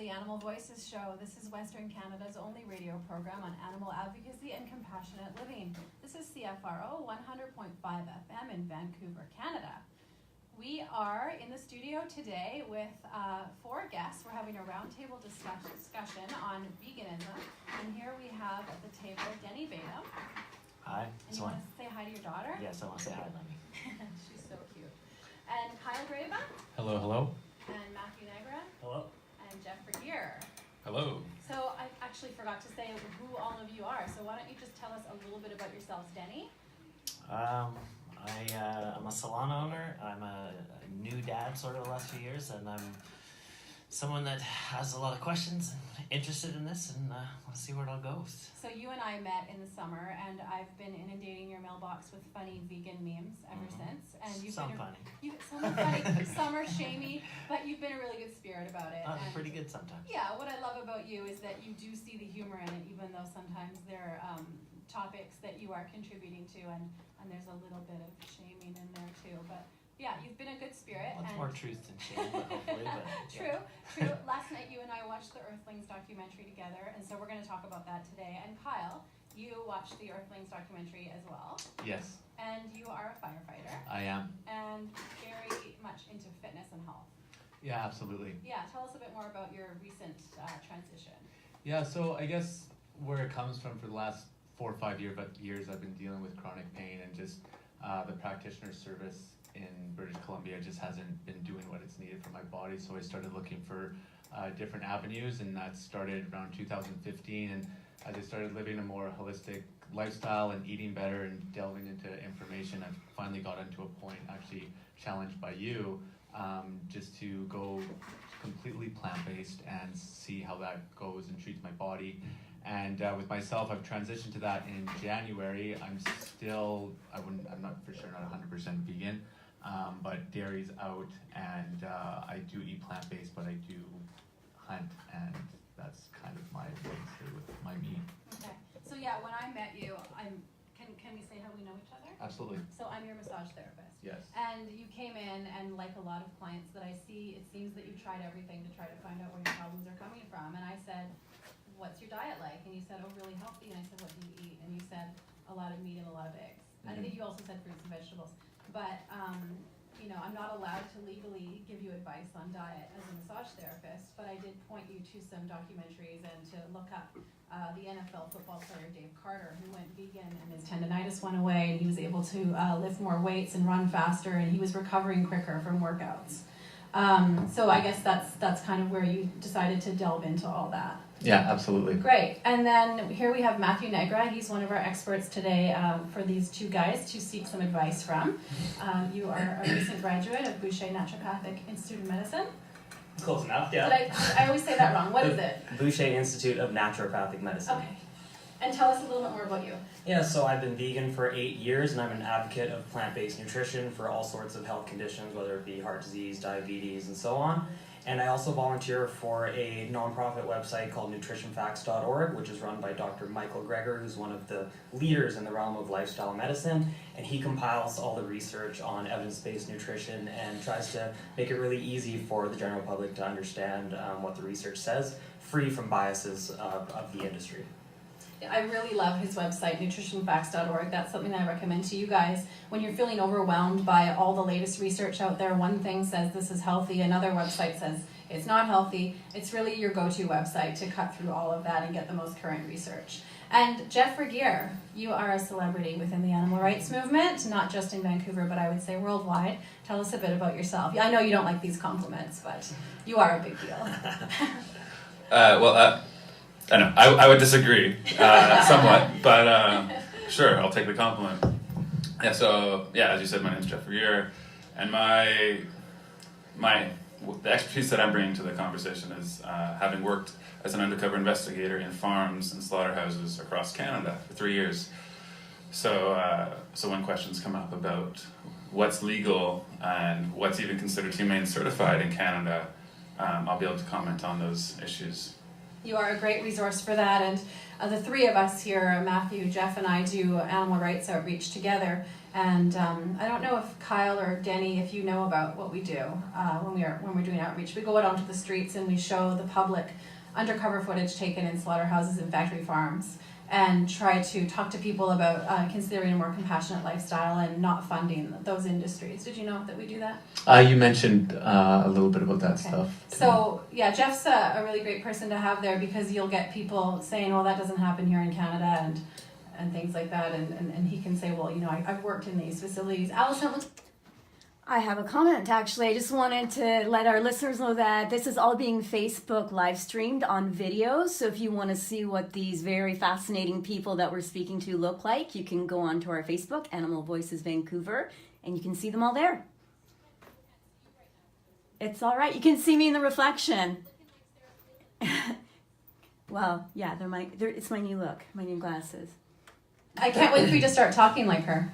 the Animal Voices Show. This is Western Canada's only radio program on animal advocacy and compassionate living. This is CFRO 100.5 FM in Vancouver, Canada. We are in the studio today with 4 guests. We're having a roundtable discussion on veganism. And here we have at the table Denny Bateham. Hi. And you want to say hi to your daughter? Yes, I want to say hi, Lemmy. She's so cute. And Kyle Graewe. Hello, hello. And Matthew Nagra. Hello. And Geoff Regier. Hello. So I actually forgot to say who all of you are. So why don't you just tell us a little bit about yourselves, Denny? I'm a salon owner. I'm a new dad sort of the last few years, and I'm someone that has a lot of questions and interested in this, and want to see where it all goes. So you and I met in the summer, and I've been inundating your mailbox with funny vegan memes ever since. And you've Some been funny. some are funny, some are shamey, but you've been a really good spirit about it. And Pretty good sometimes. yeah, what I love about you is that you do see the humor in it, even though sometimes there are topics that you are contributing to, and there's a little bit of shaming in there too. But yeah, you've been a good spirit. Lots and more truth than shame, but hopefully. But, True. Last night you and I watched the Earthlings documentary together, and so we're going to talk about that today. And Kyle, you watched the Earthlings documentary as well. Yes, And you are a firefighter, I am. and very much into fitness and health. Yeah, absolutely. Yeah, tell us a bit more about your recent transition. Yeah, so I guess where it comes from for the last 4 or 5 years, I've been dealing with chronic pain, and just the practitioner service in British Columbia just hasn't been doing what it's needed for my body. So I started looking for different avenues, and that started around 2015. And as I started living a more holistic lifestyle and eating better and delving into information, I finally got into a point, actually challenged by you, just to go completely plant-based and see how that goes and treats my body. And with myself, I've transitioned to that in January. I'm not for sure, not 100% vegan, but dairy's out, and I do eat plant-based, but I do hunt, and that's kind of my mainstay with my meat. Okay. So yeah, when I met you, can we say how we know each other? Absolutely. So I'm your massage therapist. Yes. And you came in, and like a lot of clients that I see, it seems that you've tried everything to try to find out where your problems are coming from. And I said, what's your diet like? And you said, oh, really healthy. And I said, what do you eat? And you said, a lot of meat and a lot of eggs. And I think you also said fruits and vegetables. But, I'm not allowed to legally give you advice on diet as a massage therapist, but I did point you to some documentaries and to look up the NFL football player Dave Carter, who went vegan and his tendonitis went away, and he was able to lift more weights and run faster, and he was recovering quicker from workouts. So I guess that's kind of where you decided to delve into all that. Yeah, absolutely. Great. And then here we have Matthew Nagra. He's one of our experts today for these two guys to seek some advice from. You are a recent graduate of Boucher Naturopathic Institute of Medicine. Close enough, yeah. But I always say that wrong. What is it? Boucher Institute of Naturopathic Medicine. Okay. And tell us a little bit more about you. Yeah, so I've been vegan for 8 years, and I'm an advocate of plant-based nutrition for all sorts of health conditions, whether it be heart disease, diabetes, and so on. And I also volunteer for a nonprofit website called nutritionfacts.org, which is run by Dr. Michael Greger, who's one of the leaders in the realm of lifestyle medicine. And he compiles all the research on evidence-based nutrition and tries to make it really easy for the general public to understand what the research says, free from biases of the industry. I really love his website, nutritionfacts.org. That's something I recommend to you guys. When you're feeling overwhelmed by all the latest research out there, one thing says this is healthy, another website says it's not healthy. It's really your go-to website to cut through all of that and get the most current research. And Geoff Regier, you are a celebrity within the animal rights movement, not just in Vancouver, but I would say worldwide. Tell us a bit about yourself. I know you don't like these compliments, but you are a big deal. I know. I would disagree somewhat, but sure, I'll take the compliment. Yeah. So as you said, my name's Geoff Regier, and the expertise that I'm bringing to the conversation is having worked as an undercover investigator in farms and slaughterhouses across Canada for 3 years. So when questions come up about what's legal and what's even considered humane certified in Canada, I'll be able to comment on those issues. You are a great resource for that, and the three of us here, Matthew, Geoff, and I do animal rights outreach together. And I don't know if Kyle or Denny, if you know about what we do when we're doing outreach. We go out onto the streets and we show the public undercover footage taken in slaughterhouses and factory farms, and try to talk to people about considering a more compassionate lifestyle and not funding those industries. Did you know that we do that? You mentioned a little bit about that stuff. So yeah, Geoff's a really great person to have there, because you'll get people saying, well, that doesn't happen here in Canada, and things like that, and he can say, well, you know, I've worked in these facilities. Allison, I have a comment, actually. I just wanted to let our listeners know that this is all being Facebook live streamed on videos. So if you want to see what these very fascinating people that we're speaking to look like, you can go onto our Facebook, Animal Voices Vancouver, and you can see them all there. It's all right. You can see me in the reflection. Well, yeah, it's my new look, my new glasses. I can't wait for you to start talking like her.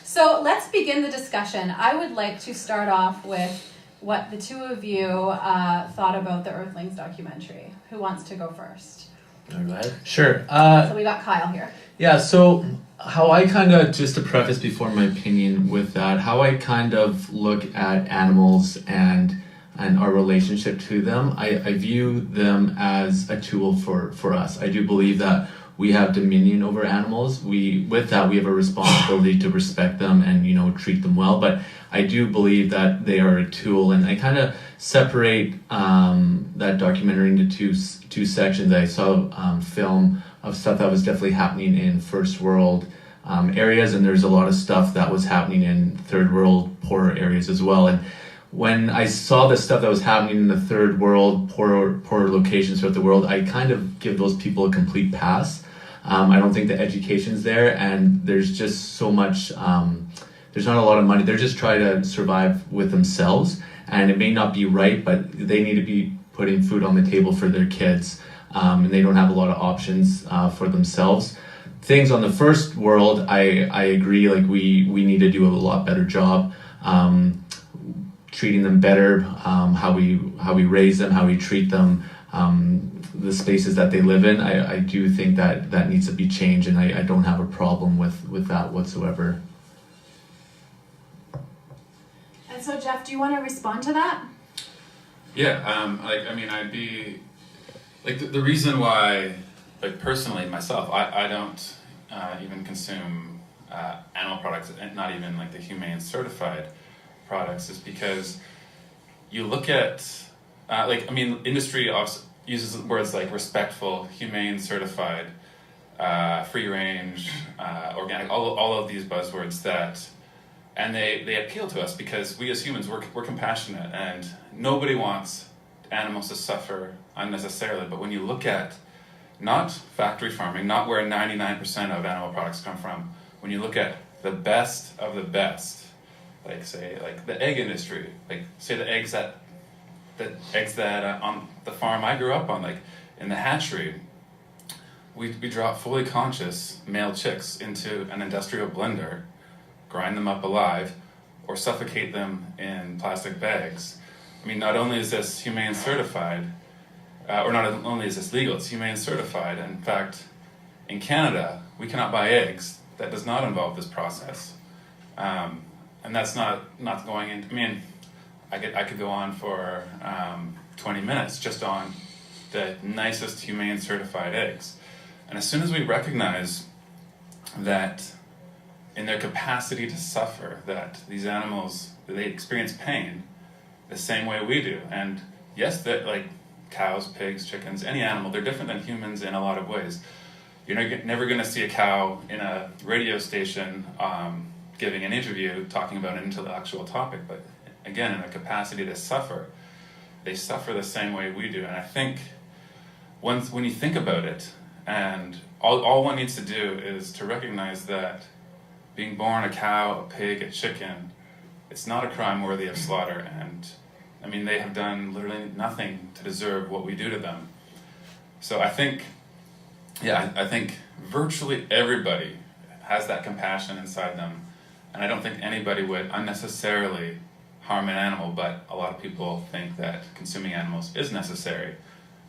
So let's begin the discussion. I would like to start off with what the two of you thought about the Earthlings documentary. Who wants to go first? Go ahead. Sure. So we got Kyle here. Yeah, so how I kind of, just to preface before my opinion with that, how I kind of look at animals and our relationship to them, I view them as a tool for us. I do believe that we have dominion over animals. With that, we have a responsibility to respect them and, you know, treat them well. But I do believe that they are a tool, and I kind of separate that documentary into two sections. I saw film of stuff that was definitely happening in first world areas, and there's a lot of stuff that was happening in third world poorer areas as well. And when I saw the stuff that was happening in the third world, poorer locations throughout the world, I kind of give those people a complete pass. I don't think the education's there, and there's just so much, there's not a lot of money. They're just trying to survive with themselves, and it may not be right, but they need to be putting food on the table for their kids, and they don't have a lot of options for themselves. Things on the first world, I agree, like we need to do a lot better job treating them better, how we raise them, how we treat them, the spaces that they live in. I do think that needs to be changed, and I don't have a problem with that whatsoever. And so, Geoff, do you want to respond to that? Yeah, I'd be like the reason why, like personally myself, I don't even consume animal products, and not even like the humane certified products, is because you look at industry uses words like respectful, humane, certified, free range, organic, all of these buzzwords and they appeal to us because we as humans, we're compassionate, and nobody wants animals to suffer unnecessarily. But when you look at not factory farming, not where 99% of animal products come from, when you look at the best of the best, like say like the egg industry, like say the eggs that on the farm I grew up on, like in the hatchery, we drop fully conscious male chicks into an industrial blender, grind them up alive, or suffocate them in plastic bags. I mean, not only is this humane certified, or not only is this legal, it's humane certified. In fact, in Canada, we cannot buy eggs that does not involve this process. And that's not going into, I mean, I could go on for 20 minutes just on the nicest humane certified eggs. And as soon as we recognize that in their capacity to suffer, that these animals, they experience pain the same way we do. And yes, that like cows, pigs, chickens, any animal, they're different than humans in a lot of ways. You're never going to see a cow in a radio station giving an interview talking about an intellectual topic, but again, in a capacity to suffer, they suffer the same way we do. And I think when you think about it, and all one needs to do is to recognize that being born a cow, a pig, a chicken, it's not a crime worthy of slaughter. And I mean, they have done literally nothing to deserve what we do to them. So I think virtually everybody has that compassion inside them. And I don't think anybody would unnecessarily harm an animal, but a lot of people think that consuming animals is necessary.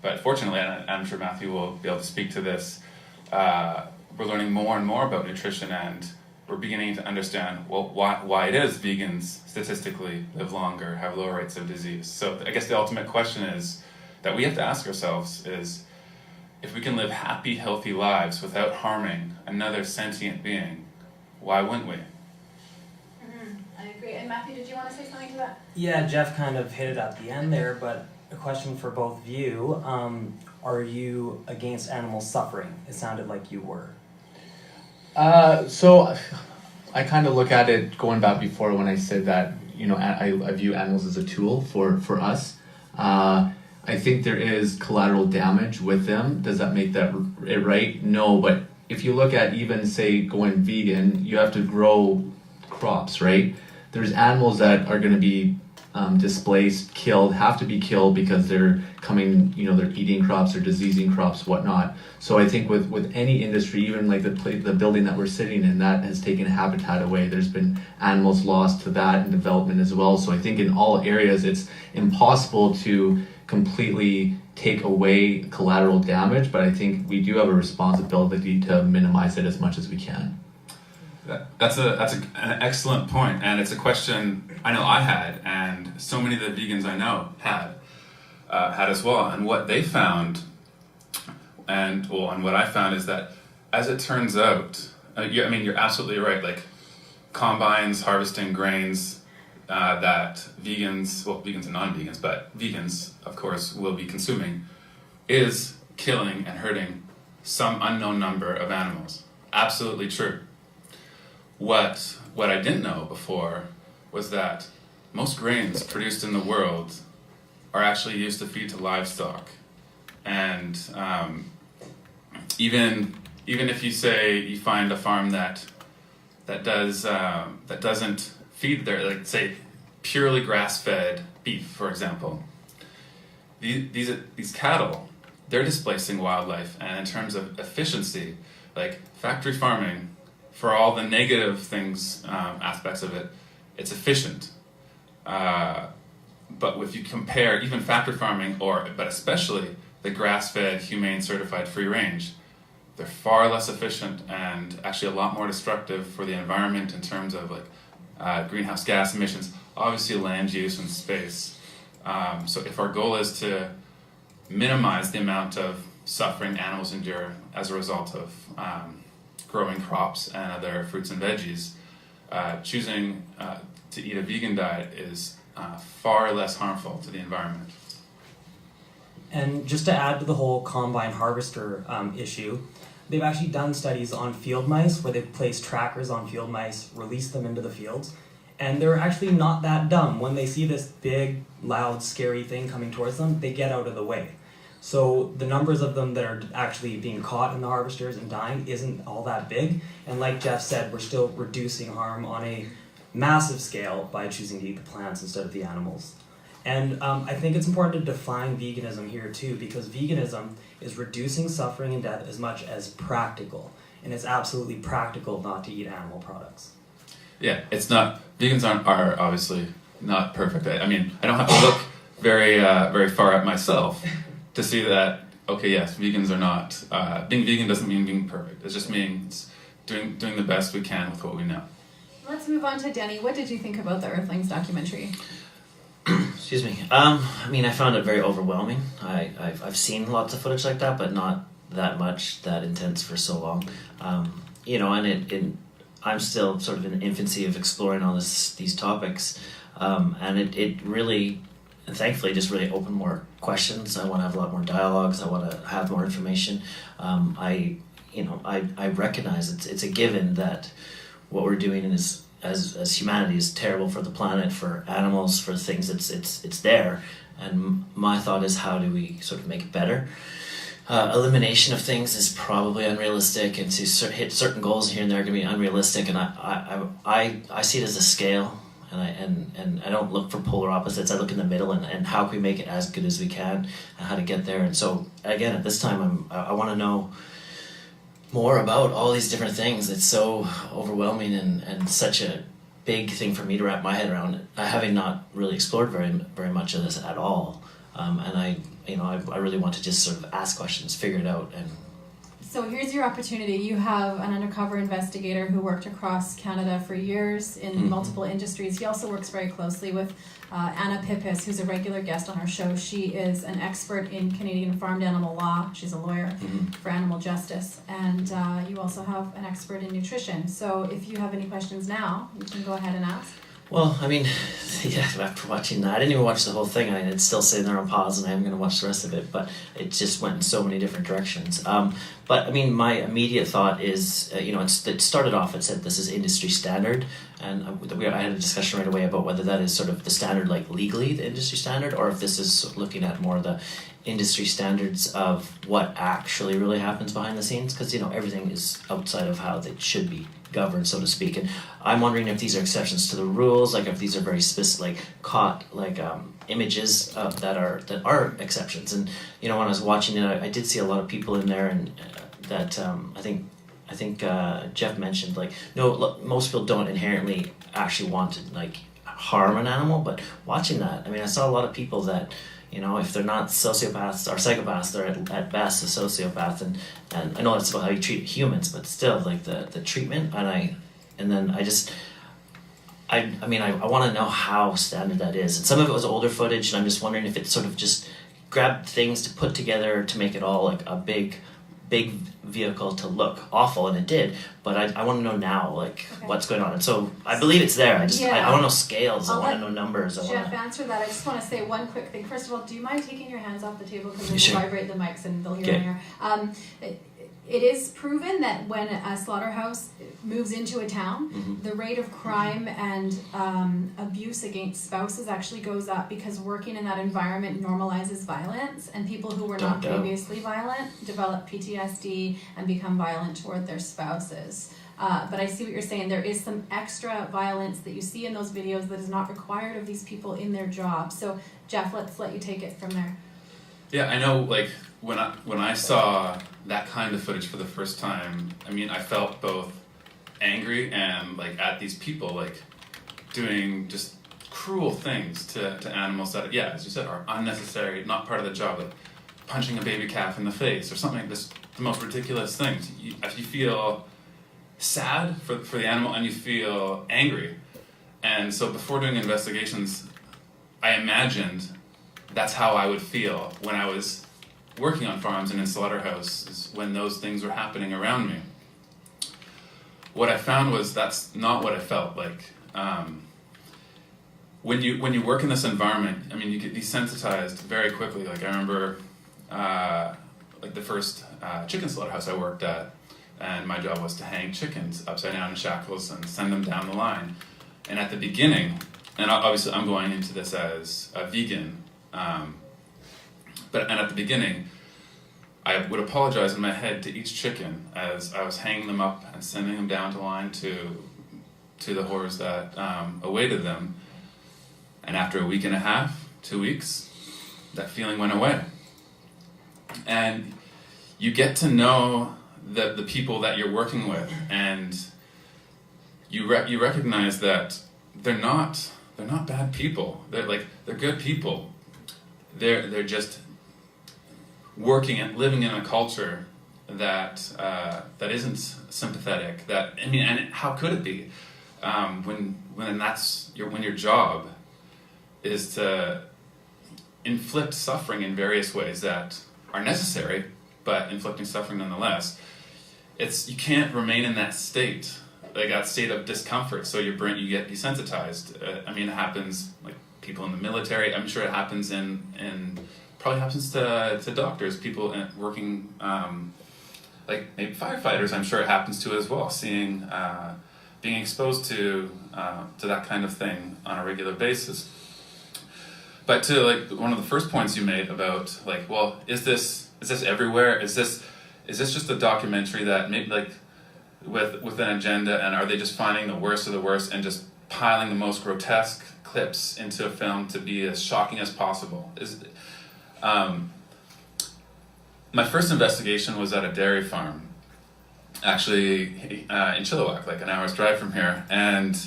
But fortunately, and I'm sure Matthew will be able to speak to this, we're learning more and more about nutrition, and we're beginning to understand, well, why it is vegans statistically live longer, have lower rates of disease. So I guess the ultimate question is that we have to ask ourselves is, if we can live happy, healthy lives without harming another sentient being, why wouldn't we? I agree. And Matthew, did you want to say something to that? Yeah, Geoff kind of hit it at the end there, but a question for both of you. Are you against animal suffering? It sounded like you were. So I kind of look at it going back before when I said that, you know, I view animals as a tool for us. I think there is collateral damage with them. Does that make that it right? No, but if you look at even, say, going vegan, you have to grow crops, right? There's animals that are going to be displaced, killed, have to be killed because they're coming, you know, they're eating crops or diseasing crops, whatnot. So I think with any industry, even like the building that we're sitting in, that has taken habitat away. There's been animals lost to that and development as well. So I think in all areas, it's impossible to completely take away collateral damage, but I think we do have a responsibility to minimize it as much as we can. That's an excellent point, and it's a question I know I had, and so many of the vegans I know had as well. And what they found, and what I found is that, as it turns out, you're absolutely right. Like combines harvesting grains that vegans and non-vegans, but vegans, of course, will be consuming, is killing and hurting some unknown number of animals. Absolutely true. What I didn't know before was that most grains produced in the world are actually used to feed to livestock, and even if you say you find a farm that doesn't feed their, like, say, purely grass-fed beef, for example, these cattle, they're displacing wildlife, and in terms of efficiency, like factory farming, for all the negative things, aspects of it, it's efficient. But if you compare even factory farming, but especially the grass-fed, humane, certified free range, they're far less efficient and actually a lot more destructive for the environment in terms of like greenhouse gas emissions, obviously land use and space. So if our goal is to minimize the amount of suffering animals endure as a result of growing crops and other fruits and veggies, choosing to eat a vegan diet is far less harmful to the environment. And just to add to the whole combine harvester issue, they've actually done studies on field mice where they've placed trackers on field mice, released them into the fields, and they're actually not that dumb. When they see this big, loud, scary thing coming towards them, they get out of the way. So the numbers of them that are actually being caught in the harvesters and dying isn't all that big. And like Geoff said, we're still reducing harm on a massive scale by choosing to eat the plants instead of the animals. And I think it's important to define veganism here too, because veganism is reducing suffering and death as much as practical. And it's absolutely practical not to eat animal products. Yeah, it's not, vegans are obviously not perfect. I mean, I don't have to look very far at myself to see that, okay, yes, vegans are not, being vegan doesn't mean being perfect. It just means doing the best we can with what we know. Let's move on to Denny. What did you think about the Earthlings documentary? Excuse me. I mean, I found it very overwhelming. I've seen lots of footage like that, but not that much, that intense for so long. You know, and I'm still sort of in the infancy of exploring all these topics, and it really, and thankfully, just really opened more questions. I want to have a lot more dialogues. I want to have more information. I recognize it's a given that what we're doing is, as humanity, is terrible for the planet, for animals, for things. It's there, and my thought is, how do we sort of make it better? Elimination of things is probably unrealistic, and to hit certain goals here and there are going to be unrealistic. And I see it as a scale, and I don't look for polar opposites. I look in the middle, and how can we make it as good as we can, and how to get there. And so again, at this time, I want to know more about all these different things. It's so overwhelming and such a big thing for me to wrap my head around, having not really explored very much of this at all. And I really want to just sort of ask questions, figure it out, and. So here's your opportunity. You have an undercover investigator who worked across Canada for years in multiple industries. He also works very closely with Anna Pippis, who's a regular guest on our show. She is an expert in Canadian farmed animal law. She's a lawyer for animal justice. And you also have an expert in nutrition. So if you have any questions now, you can go ahead and ask. Well, I mean, yeah, after watching that, I didn't even watch the whole thing. It's still sitting there on pause, and I am going to watch the rest of it, but it just went in so many different directions. But, I mean, my immediate thought is, it started off, it said this is industry standard, and I had a discussion right away about whether that is sort of the standard, like legally, the industry standard, or if this is looking at more the industry standards of what actually really happens behind the scenes, because, everything is outside of how they should be governed, so to speak. And I'm wondering if these are exceptions to the rules, like if these are very specific, caught images that are exceptions. And when I was watching it, I did see a lot of people in there, and that I think Geoff mentioned most people don't inherently actually want to harm an animal, but watching that, I mean, I saw a lot of people that. If they're not sociopaths or psychopaths, they're at best a sociopath, and I know that's about how you treat humans, but still, the treatment, I want to know how standard that is. And some of it was older footage, and I'm just wondering if it sort of just grabbed things to put together to make it all like a big vehicle to look awful, and it did. But I want to know now, what's going on. And so I believe it's there. I want to know scales. I want to know numbers. Jeff, answer that. I just want to say one quick thing. First of all, do you mind taking your hands off the table, because it will vibrate the mics and they'll hear in here. It is proven that when a slaughterhouse moves into a town, the rate of crime and abuse against spouses actually goes up, because working in that environment normalizes violence, and people who were not previously violent develop PTSD and become violent toward their spouses. But I see what you're saying. There is some extra violence that you see in those videos that is not required of these people in their job. So, Jeff, let's let you take it from there. Yeah, I know, when I saw that kind of footage for the first time, I mean, I felt both angry and at these people doing just cruel things to animals that, as you said, are unnecessary, not part of the job, like punching a baby calf in the face or something, the most ridiculous things. You feel sad for the animal, and you feel angry. And so before doing investigations, I imagined that's how I would feel when I was working on farms and in slaughterhouses, when those things were happening around me. What I found was that's not what I felt like. When you work in this environment, I mean, you get desensitized very quickly. I remember the first chicken slaughterhouse I worked at, and my job was to hang chickens upside down in shackles and send them down the line. And at the beginning, and obviously I'm going into this as a vegan, and at the beginning, I would apologize in my head to each chicken as I was hanging them up and sending them down the line to the horrors that awaited them. And after a week and a half, 2 weeks, that feeling went away. And you get to know the people that you're working with, and you recognize that they're not bad people. They're good people. They're just working and living in a culture that isn't sympathetic. And how could it be? When your job is to inflict suffering in various ways that are necessary, but inflicting suffering nonetheless. You can't remain in that state, that state of discomfort. So you get desensitized. It happens people in the military. I'm sure it happens probably happens to doctors, people working, maybe firefighters. I'm sure it happens to as well. Seeing, being exposed to that kind of thing on a regular basis. But to one of the first points you made about is this everywhere? Is this just a documentary that maybe with an agenda, and are they just finding the worst of the worst and just piling the most grotesque clips into a film to be as shocking as possible? My first investigation was at a dairy farm, actually in Chilliwack, an hour's drive from here, and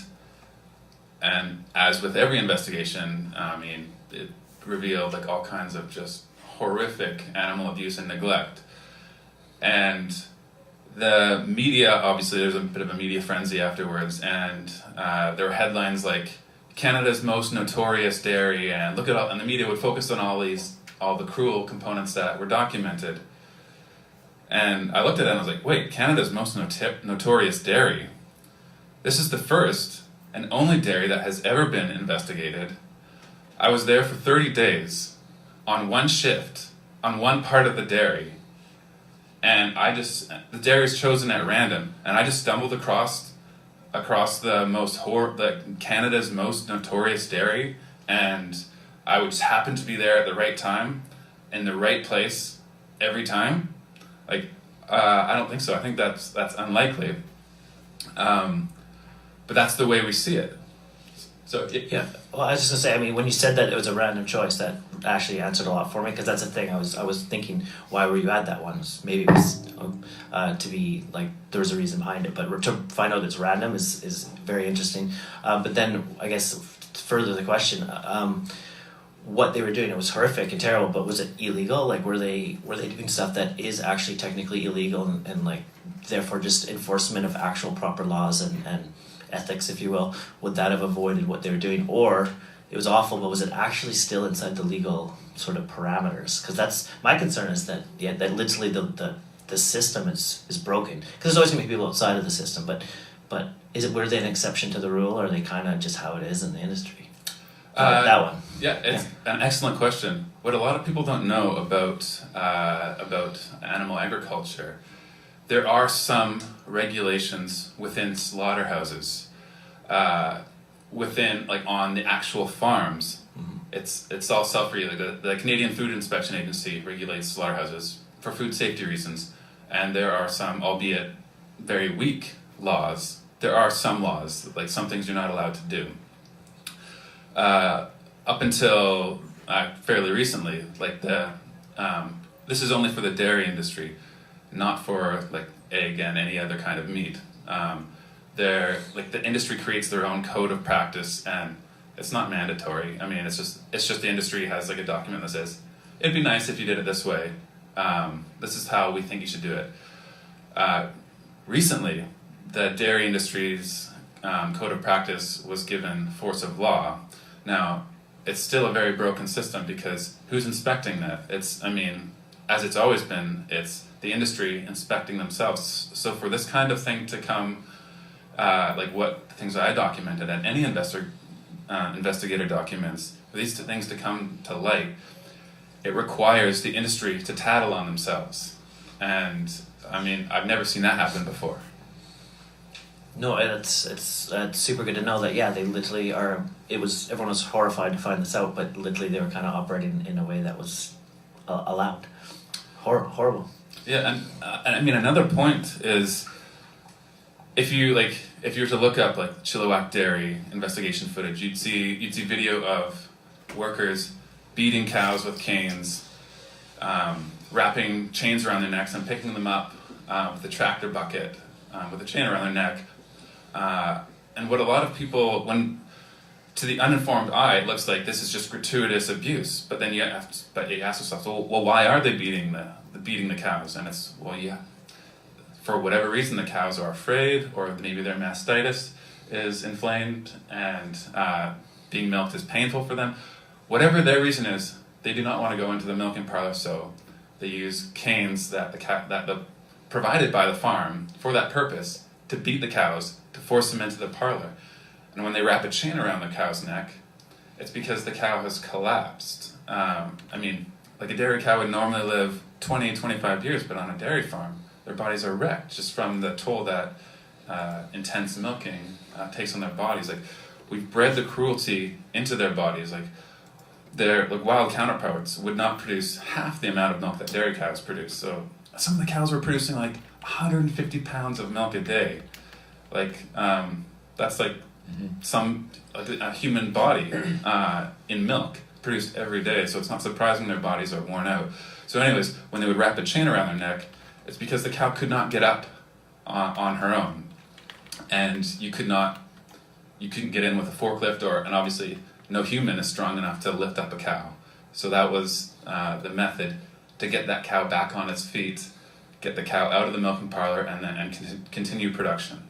as with every investigation, it revealed all kinds of just horrific animal abuse and neglect. And the media, obviously there's a bit of a media frenzy afterwards, and there were headlines like Canada's most notorious dairy, and look at all, and the media would focus on all the cruel components that were documented. And I looked at it and I was like, wait, Canada's most notorious dairy? This is the first and only dairy that has ever been investigated. I was there for 30 days on one shift, on one part of the dairy, and the dairy is chosen at random, and I just stumbled across Canada's most notorious dairy, and I would just happen to be there at the right time, in the right place, every time. Like, I don't think so. I think that's unlikely. But that's the way we see it. So Yeah. Well, I was just gonna say. I mean, when you said that it was a random choice, that actually answered a lot for me, because that's the thing. I was thinking, why were you at that one? Maybe it was to be like there was a reason behind it, but to find out it's random is very interesting. But then I guess further the question, what they were doing, it was horrific and terrible, but was it illegal? Like, were they doing stuff that is actually technically illegal, and like therefore just enforcement of actual proper laws and ethics, if you will, would that have avoided what they were doing? Or it was awful, but was it actually still inside the legal sort of parameters? Because that's my concern, is that that literally the system is broken, because there's always going to be people outside of the system, but were they an exception to the rule, or are they kind of just how it is in the industry? That one. Yeah, it's an excellent question. What a lot of people don't know about animal agriculture, there are some regulations within slaughterhouses, within, like, on the actual farms. Mm-hmm. It's all self-regulated. The Canadian Food Inspection Agency regulates slaughterhouses for food safety reasons, and there are some, albeit very weak laws. There are some laws, like some things you're not allowed to do. Up until fairly recently, like this is only for the dairy industry, not for like egg and any other kind of meat. The industry creates their own code of practice, and it's not mandatory. I mean, it's just the industry has like a document that says it'd be nice if you did it this way. This is how we think you should do it. Recently, the dairy industry's code of practice was given force of law. Now, it's still a very broken system, because who's inspecting that? As it's always been, it's the industry inspecting themselves. So for this kind of thing to come, like what the things I documented, and any investigator documents, for these things to come to light, it requires the industry to tattle on themselves. And I've never seen that happen before. No, it's super good to know that. Yeah, they literally are. Everyone was horrified to find this out, but literally they were kind of operating in a way that was allowed. Horrible. Yeah, and another point is, if you were to look up like Chilliwack Dairy investigation footage, you'd see video of workers beating cows with canes, wrapping chains around their necks and picking them up with a tractor bucket with a chain around their neck. And what a lot of people, to the uninformed eye, it looks like this is just gratuitous abuse. But then you ask yourself, well, why are they beating the cows? And it's, for whatever reason, the cows are afraid, or maybe their mastitis is inflamed, and being milked is painful for them. Whatever their reason is, they do not want to go into the milking parlor, so they use canes that provided by the farm for that purpose, to beat the cows, to force them into the parlor. And when they wrap a chain around the cow's neck, it's because the cow has collapsed. Like a dairy cow would normally live 20, 25 years, but on a dairy farm, their bodies are wrecked just from the toll that intense milking takes on their bodies. Like, we've bred the cruelty into their bodies. Like, their wild counterparts would not produce half the amount of milk that dairy cows produce. So some of the cows were producing like 150 pounds of milk a day. That's like a human body in milk produced every day. So it's not surprising their bodies are worn out. So anyways, when they would wrap a chain around their neck, it's because the cow could not get up on her own, and you couldn't get in with a forklift, and obviously no human is strong enough to lift up a cow. So that was the method to get that cow back on its feet, get the cow out of the milking parlor, and continue production.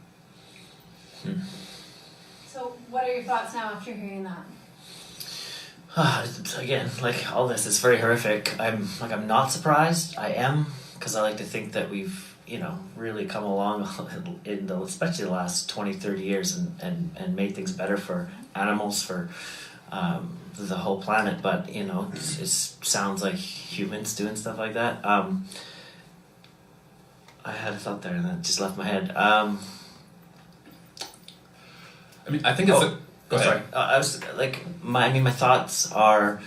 So what are your thoughts now after hearing that? Again, like all this is very horrific. I'm not surprised. I am, because I like to think that we've really come along in especially the last 20, 30 years and made things better for animals, for the whole planet. But it sounds like humans doing stuff like that. I had a thought there and then it just left my head. I mean, I think it's go ahead. Sorry. I was like, my thoughts are,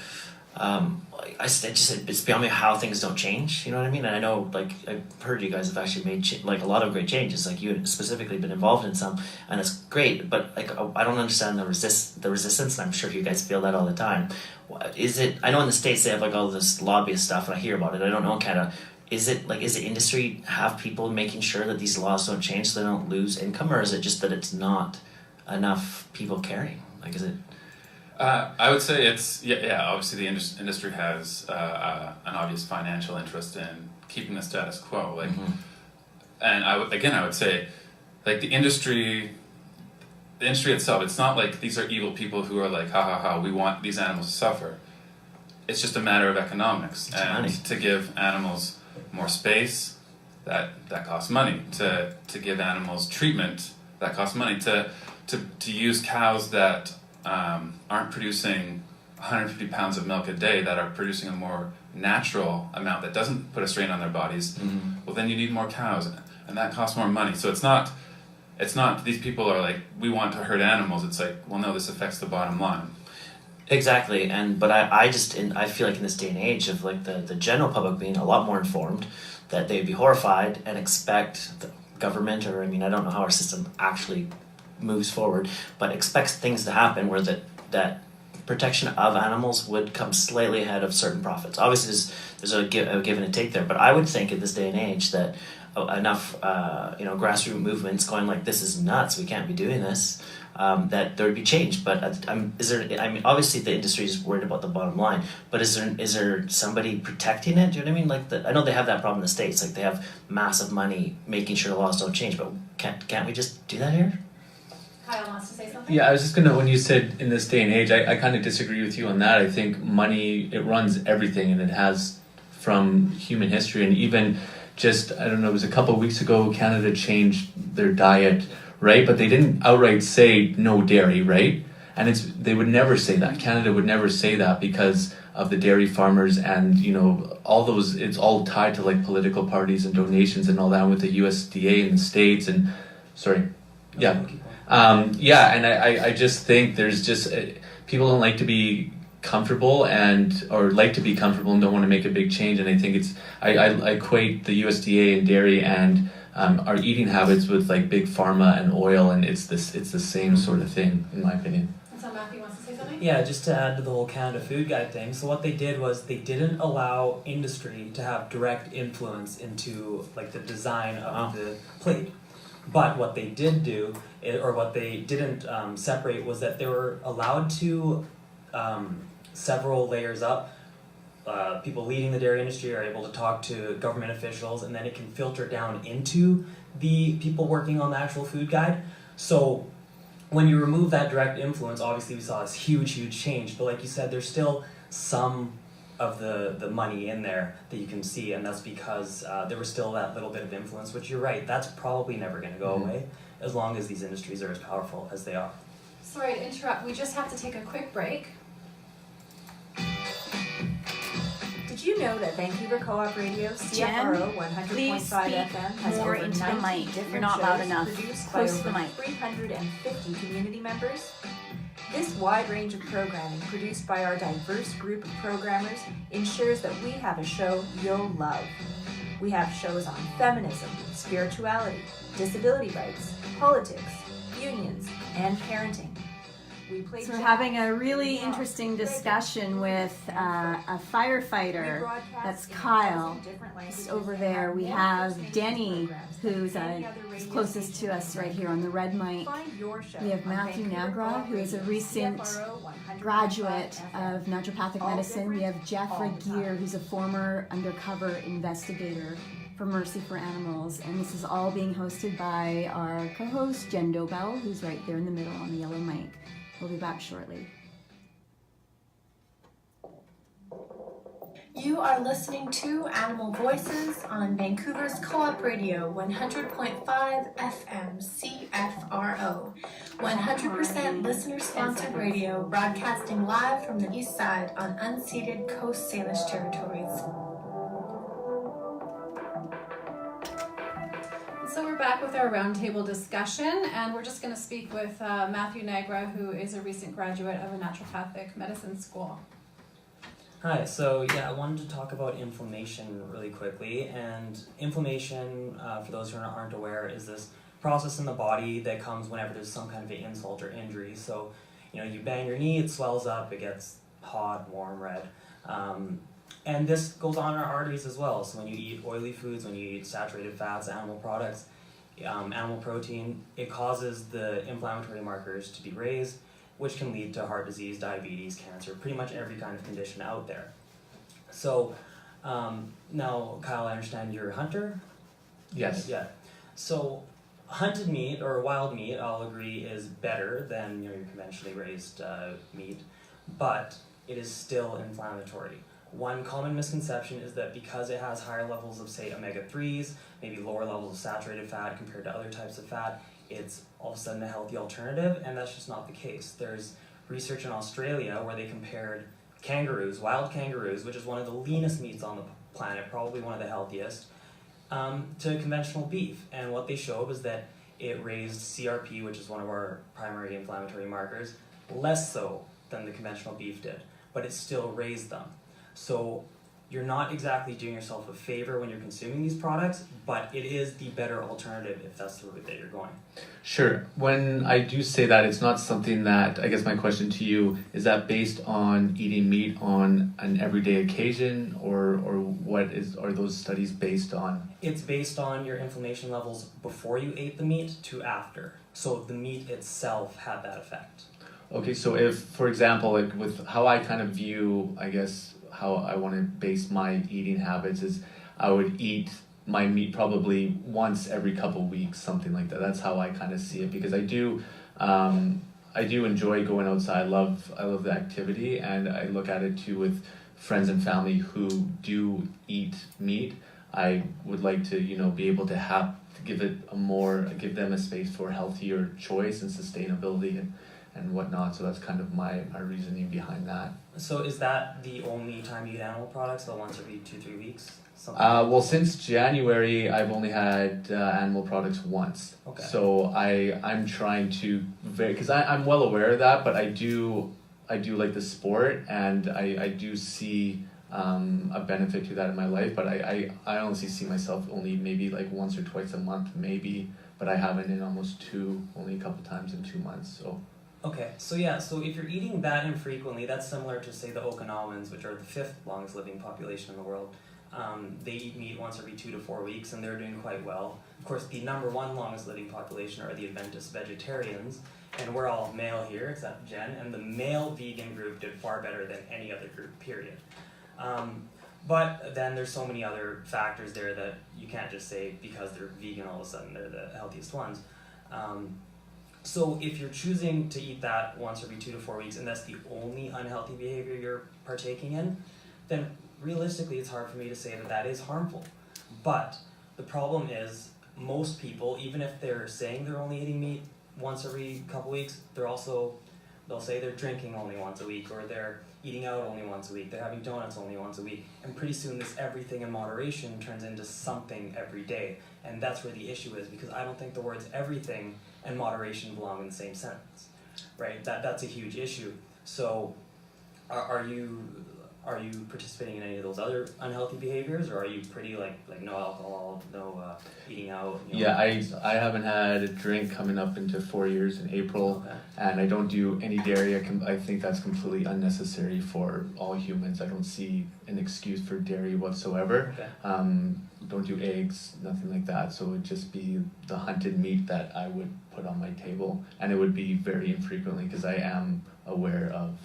it's beyond me how things don't change. You know what I mean? And I know, like, I've heard you guys have actually made a lot of great changes. Like, you had specifically been involved in some, and it's great. But like, I don't understand the resistance, and I'm sure you guys feel that all the time. Is it? I know in the States they have like all this lobbyist stuff, and I hear about it. I don't know in Canada. Is it like, is the industry have people making sure that these laws don't change so they don't lose income, or is it just that it's not enough people caring? Like, is it? I would say it's obviously the industry has an obvious financial interest in keeping the status quo. Like, and I would say, like, the industry itself. It's not like these are evil people who are like, ha ha ha, we want these animals to suffer. It's just a matter of economics, It's and money. to give animals more space, that costs money. To give animals treatment, that costs money. To use cows that aren't producing 150 pounds of milk a day, that are producing a more natural amount that doesn't put a strain on their bodies, well, then you need more cows, and that costs more money. So it's not these people are like, we want to hurt animals. It's like, well, no, this affects the bottom line. Exactly, but I feel like in this day and age of like the general public being a lot more informed, that they'd be horrified and expect the government, or I don't know how our system actually moves forward, but expects things to happen where that protection of animals would come slightly ahead of certain profits. Obviously, there's a give and a take there, but I would think in this day and age that enough grassroots movements going like, this is nuts, we can't be doing this, that there would be change. But obviously the industry is worried about the bottom line, but is there somebody protecting it? Do you know what I mean? Like, I know they have that problem in the States, like they have massive money making sure the laws don't change, but can't we just do that here? Kyle wants to say something? Yeah, I was just gonna, when you said in this day and age, I kind of disagree with you on that. I think money, it runs everything, and it has from human history. And even just, I don't know, it was a couple of weeks ago, Canada changed their diet, right? But they didn't outright say no dairy, right? And they would never say that. Canada would never say that because of the dairy farmers and, all those, it's all tied to like political parties and donations and all that with the USDA in the States and, and I just think there's just, people don't like to be comfortable or like to be comfortable and don't want to make a big change. And I think I equate the USDA and dairy and our eating habits with like big pharma and oil, and it's the same sort of thing in my opinion. And so Matthew wants to say something? Yeah, just to add to the whole Canada Food Guide thing. So what they did was they didn't allow industry to have direct influence into like the design of the plate. But what they did do, or what they didn't separate, was that they were allowed to, several layers up, people leading the dairy industry are able to talk to government officials, and then it can filter down into the people working on the actual food guide. So when you remove that direct influence, obviously we saw this huge change, but like you said, there's still some of the money in there that you can see, and that's because there was still that little bit of influence, which you're right, that's probably never going to go away as long as these industries are as powerful as they are. Sorry to interrupt, we just have to take a quick break. Did you know that Vancouver Co-op Radio, Jen, CFRO 100.5 please speak FM, has more over into the 90 mic. different You're not loud shows enough. produced Close by to the over mic. 350 community members? This wide range of programming produced by our diverse group of programmers ensures that we have a show you'll love. We have shows on feminism, spirituality, disability rights, politics, unions, and parenting. We play So we're jazz, having a really rock, interesting reggae, discussion with and a folk. We firefighter. broadcast That's in Kyle. 12 different languages Just over and there have we more have First Nations Denny, programs than who's any other radio closest station to us in right here on the red mic. Find your show We have on Matthew Vancouver Nagra, Public who is a Radio, recent CFRO 100.5 graduate FM. of naturopathic All medicine. We different, have Geoff all the Regier, time. who's a former undercover investigator for Mercy for Animals. And this is all being hosted by our co-host, Jen Dobell, who's right there in the middle on the yellow mic. We'll be back shortly. You are listening to Animal Voices on Vancouver's Co-op Radio 100.5 FM CFRO. 100% listener-sponsored radio broadcasting live from the east side on unceded Coast Salish territories. So we're back with our roundtable discussion, and we're just going to speak with Matthew Nagra, who is a recent graduate of a naturopathic medicine school. Hi, so I wanted to talk about inflammation really quickly. And inflammation, for those who aren't aware, is this process in the body that comes whenever there's some kind of an insult or injury. So, you bang your knee, it swells up, it gets hot, warm, red. And this goes on in our arteries as well. So when you eat oily foods, when you eat saturated fats, animal products, animal protein, it causes the inflammatory markers to be raised, which can lead to heart disease, diabetes, cancer, pretty much every kind of condition out there. So now, Kyle, I understand you're a hunter? Yes. Yeah. So hunted meat or wild meat, I'll agree, is better than your conventionally raised meat, but it is still inflammatory. One common misconception is that because it has higher levels of, say, omega-3s, maybe lower levels of saturated fat compared to other types of fat, it's all of a sudden a healthy alternative, and that's just not the case. There's research in Australia where they compared kangaroos, wild kangaroos, which is one of the leanest meats on the planet, probably one of the healthiest, to conventional beef. And what they showed was that it raised CRP, which is one of our primary inflammatory markers, less so than the conventional beef did, but it still raised them. So you're not exactly doing yourself a favor when you're consuming these products, but it is the better alternative if that's the route that you're going. Sure. When I do say that, it's not something that, I guess my question to you, is that based on eating meat on an everyday occasion, or are those studies based on? It's based on your inflammation levels before you ate the meat to after. So the meat itself had that effect. Okay, so if, for example, like with how I kind of view, I guess, how I want to base my eating habits is I would eat my meat probably once every couple weeks, something like that. That's how I kind of see it, because I do enjoy going outside. I love the activity, and I look at it too with friends and family who do eat meat. I would like to, be able to give them a space for healthier choice and sustainability and whatnot. So that's kind of my reasoning behind that. So is that the only time you eat animal products, so once every 2-3 weeks? Well, since January, I've only had animal products once. Okay. So I'm trying to, because I'm well aware of that, but I do like the sport, and I do see a benefit to that in my life, but I honestly see myself only maybe like once or twice a month, maybe, but I haven't in only a couple times in 2 months, so. Okay, so if you're eating that infrequently, that's similar to, say, the Okinawans, which are the 5th longest living population in the world. They eat meat once every 2 to 4 weeks, and they're doing quite well. Of course, the number 1 longest living population are the Adventist vegetarians, and we're all male here, except Jen, and the male vegan group did far better than any other group, period. But then there's so many other factors there that you can't just say because they're vegan all of a sudden they're the healthiest ones. So if you're choosing to eat that once every 2 to 4 weeks, and that's the only unhealthy behavior you're partaking in, then realistically it's hard for me to say that is harmful. But the problem is most people, even if they're saying they're only eating meat once every couple weeks, they'll say they're drinking only once a week, or they're eating out only once a week, they're having donuts only once a week, and pretty soon this everything in moderation turns into something every day. And that's where the issue is, because I don't think the words everything and moderation belong in the same sentence, right? That's a huge issue. So are you are you participating in any of those other unhealthy behaviors, or are you pretty like no alcohol, no eating out? You know, I haven't had a drink coming up into 4 years in April, Okay. and I don't do any dairy. I think that's completely unnecessary for all humans. I don't see an excuse for dairy whatsoever. Okay. Don't do eggs, nothing like that. So it would just be the hunted meat that I would put on my table, and it would be very infrequently because I am aware of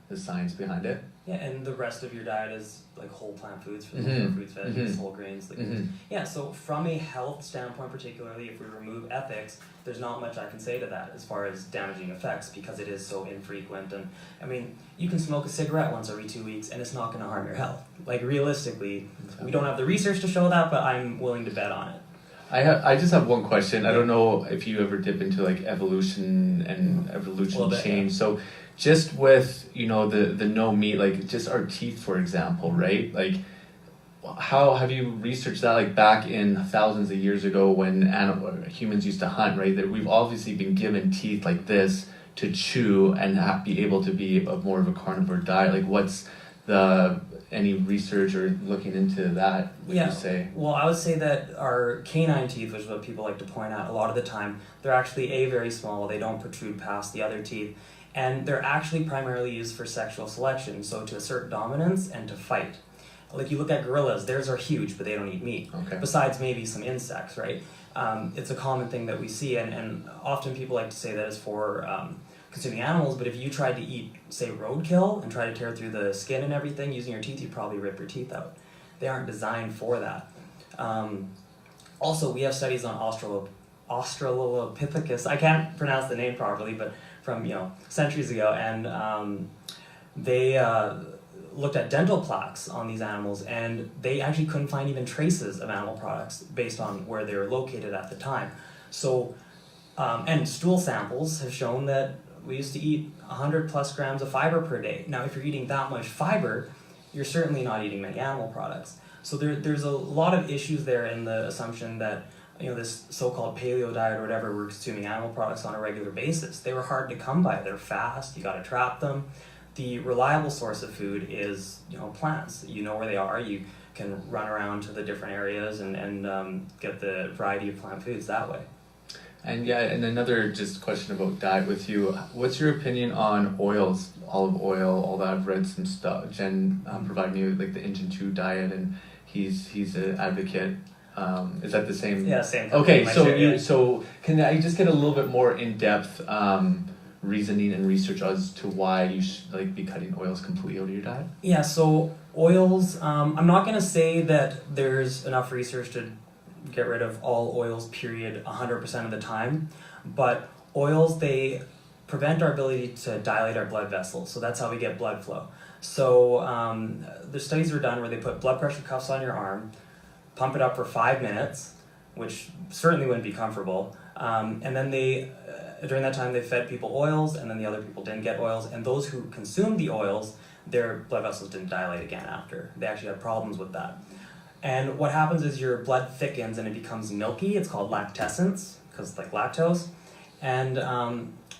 the science behind it. Yeah, and the rest of your diet is like whole plant foods for the Mhm. fruits, veggies, Mhm. whole grains, legumes. Mhm. Yeah, so from a health standpoint, particularly if we remove ethics, there's not much I can say to that as far as damaging effects because it is so infrequent. And I mean, you can smoke a cigarette once every 2 weeks and it's not going to harm your health. Like realistically, we don't have the research to show that, but I'm willing to bet on it. I just have one question. I don't know if you ever dip into like evolution and evolution Little bit, change. So just with, you know, the no meat, like just our teeth, for example, right? Like how have you researched that, like back in thousands of years ago when humans used to hunt, right? That we've obviously been given teeth like this to chew and be able to be more of a carnivore diet. Like what's any research or looking into that, would you say? Well, I would say that our canine teeth, which is what people like to point out a lot of the time, they're actually very small. They don't protrude past the other teeth. And they're actually primarily used for sexual selection, so to assert dominance and to fight. Like you look at gorillas, theirs are huge, but they don't eat meat. Okay. Besides maybe some insects, right? It's a common thing that we see, and often people like to say that it's for consuming animals, but if you tried to eat, say, roadkill and try to tear through the skin and everything using your teeth, you'd probably rip your teeth out. They aren't designed for that. Also, we have studies on Australopithecus. I can't pronounce the name properly, but from centuries ago, and they looked at dental plaques on these animals, and they actually couldn't find even traces of animal products based on where they were located at the time. So, and stool samples have shown that we used to eat 100 plus grams of fiber per day. Now, if you're eating that much fiber, you're certainly not eating many animal products. So there's a lot of issues there in the assumption that this so-called paleo diet or whatever, we're consuming animal products on a regular basis. They were hard to come by. They're fast. You got to trap them. The reliable source of food is plants. You know where they are. You can run around to the different areas and get the variety of plant foods that way. And and another just question about diet with you. What's your opinion on oils, olive oil, all that? I've read some stuff. Jen provided me with like the Engine 2 diet, and he's an advocate. Is that the same? Yeah, same. Okay, so can I just get a little bit more in-depth reasoning and research as to why you should be cutting oils completely out of your diet? Yeah, so oils, I'm not going to say that there's enough research to get rid of all oils, period, 100% of the time, but oils, they prevent our ability to dilate our blood vessels, so that's how we get blood flow. So the studies were done where they put blood pressure cuffs on your arm, pump it up for 5 minutes, which certainly wouldn't be comfortable, and then they during that time they fed people oils, and then the other people didn't get oils, and those who consumed the oils, their blood vessels didn't dilate again after. They actually had problems with that. And what happens is your blood thickens and it becomes milky. It's called lactescence, because it's like lactose, and